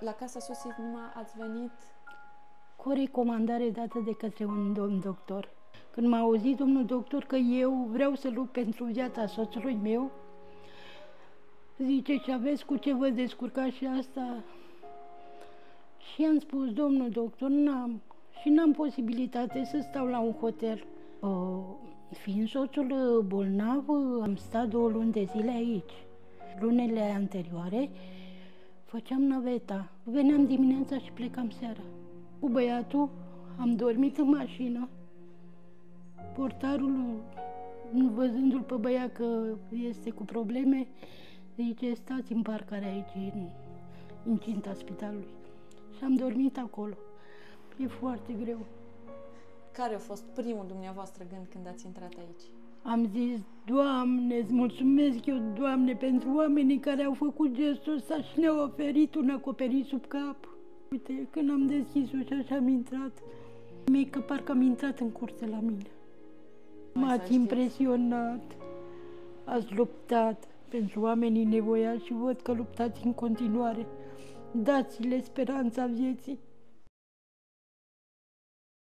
La Casa Sus Inima ați venit cu o recomandare dată de către un domn doctor. Când m-a auzit domnul doctor că eu vreau să lupt pentru viața soțului meu, zice, și aveți cu ce vă descurcați și asta. Și am spus, domnul doctor, n-am posibilitate să stau la un hotel. Fiind soțul bolnav, am stat 2 luni de zile aici. Lunile anterioare făceam naveta. Veneam dimineața și plecam seara. Cu băiatul am dormit în mașină. Portarul, văzându-l pe băiat că este cu probleme, zice, stați în parcare aici, în incinta spitalului. Și am dormit acolo. E foarte greu. Care a fost primul dumneavoastră gând când ați intrat aici? Am zis, Doamne, îți mulțumesc eu, Doamne, pentru oamenii care au făcut gestul ăsta și ne-au oferit un acoperiș sub cap. Uite, când am deschis ușa și am intrat, mie că parcă am intrat în curte la mine. M-ați impresionat, ați luptat pentru oamenii nevoiași și văd că luptați în continuare. Dați-le speranța vieții.